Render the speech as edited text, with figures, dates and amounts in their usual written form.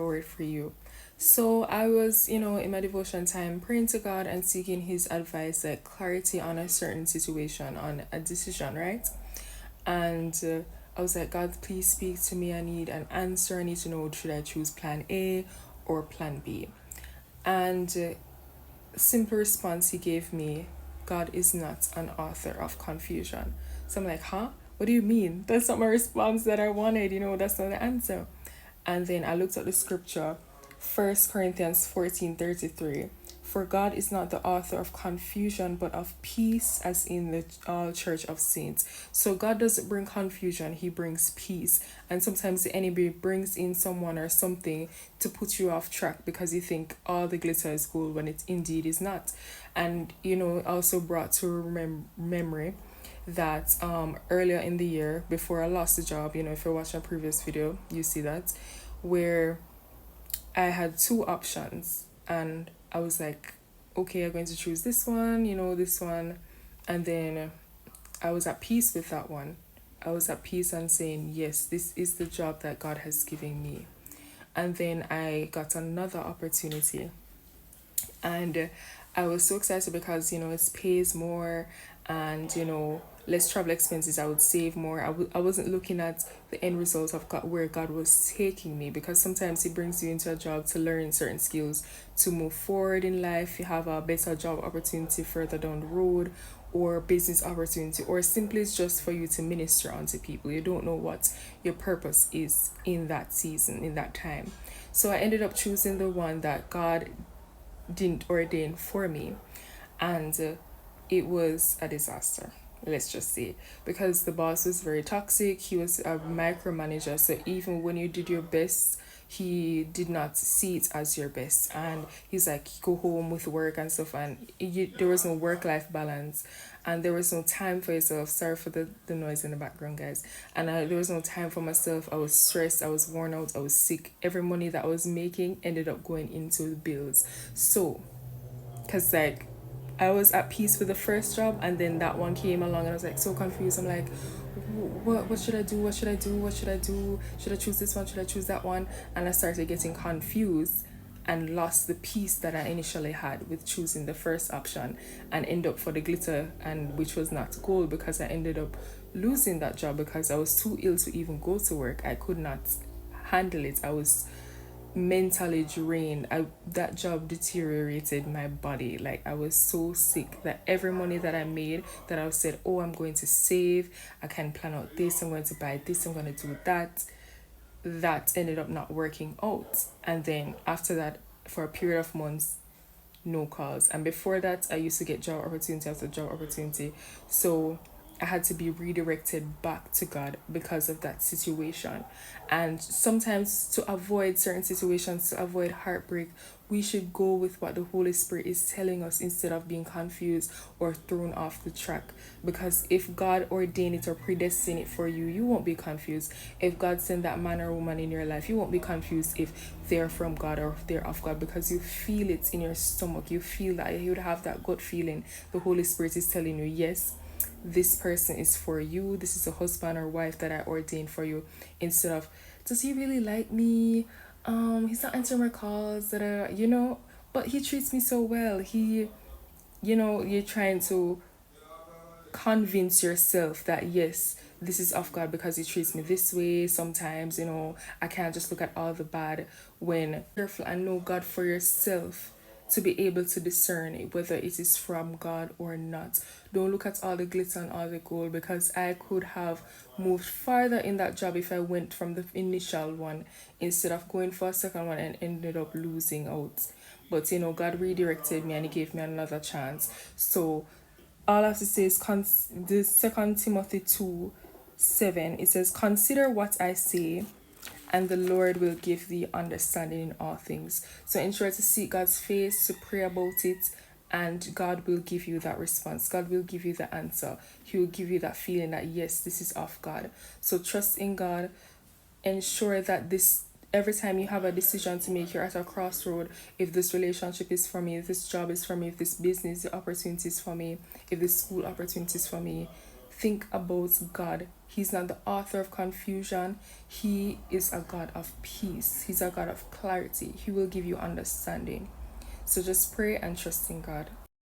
word for you. So I was, in my devotion time praying to God and seeking his advice, like clarity on a certain situation, on a decision, right? And I was like, God, please speak to me. I need an answer. I need to know, should I choose plan A or plan B? And simple response he gave me, God is not an author of confusion. So I'm like, huh? What do you mean? That's not my response that I wanted, that's not the answer. And then I looked at the scripture, 1 Corinthians 14:33. For God is not the author of confusion, but of peace, as in the church of saints. So God doesn't bring confusion, he brings peace. And sometimes the enemy brings in someone or something to put you off track because you think all the glitter is gold when it indeed is not. And, also brought to memory that earlier in the year, before I lost the job, if you watch my previous video, you see that, where I had two options and I was like, okay, I'm going to choose this one, this one. And then I was at peace with that one. I was at peace and saying, yes, this is the job that God has given me. And then I got another opportunity. And I was so excited because, it pays more and, less travel expenses. I would save more. I wasn't looking at the end result of God, where God was taking me, because sometimes he brings you into a job to learn certain skills to move forward in life. You have a better job opportunity further down the road, or business opportunity, or simply it's just for you to minister onto people. You don't know what your purpose is in that season, in that time. So I ended up choosing the one that God didn't ordain for me. And it was a disaster, let's just say, because the boss was very toxic. He was a micromanager, so even when you did your best, he did not see it as your best. And he's like, go home with work and stuff, and there was no work-life balance, and there was no time for yourself. Sorry for the noise in the background, guys. And there was no time for myself. I was stressed, I was worn out, I was sick. Every money that I was making ended up going into the bills. So because like I was at peace with the first job, and then that one came along and I was like so confused. I'm like, what should I do? What should I do? What should I do? Should I choose this one? Should I choose that one? And I started getting confused and lost the peace that I initially had with choosing the first option, and end up for the glitter, and which was not gold, because I ended up losing that job because I was too ill to even go to work. I could not handle it. I was mentally drained. That job deteriorated my body. Like, I was so sick that every money that I made, that I said, oh, I'm going to save, I can plan out this, I'm going to buy this, I'm going to do that, that ended up not working out. And then after that, for a period of months, no calls. And before that, I used to get job opportunity after job opportunity. So I had to be redirected back to God because of that situation. And sometimes, to avoid certain situations, to avoid heartbreak, we should go with what the Holy Spirit is telling us instead of being confused or thrown off the track. Because if God ordained it or predestined it for you, you won't be confused. If God sent that man or woman in your life, you won't be confused if they're from God or if they're of God, because you feel it in your stomach. You feel that, you would have that gut feeling. The Holy Spirit is telling you, yes, this person is for you. This is a husband or wife that I ordained for you. Instead of, does he really like me? He's not answering my calls, that but he treats me so well. You're trying to convince yourself that yes, this is of God because he treats me this way. Sometimes, I can't just look at all the bad, when careful and know God for yourself, to be able to discern it, whether it is from God or not. Don't look at all the glitter and all the gold, because I could have moved farther in that job if I went from the initial one instead of going for a second one and ended up losing out. But God redirected me and he gave me another chance. So all I have to say is the 2 Timothy 2:7, it says, consider what I say, and the Lord will give thee understanding in all things. So ensure to seek God's face, to pray about it, and God will give you that response. God will give you the answer. He will give you that feeling that yes, this is of God. So trust in God. Ensure that this, every time you have a decision to make, you're at a crossroad. If this relationship is for me, if this job is for me, if this business opportunity is for me, if this school opportunity is for me, think about God. He's not the author of confusion. He is a God of peace. He's a God of clarity. He will give you understanding. So just pray and trust in God.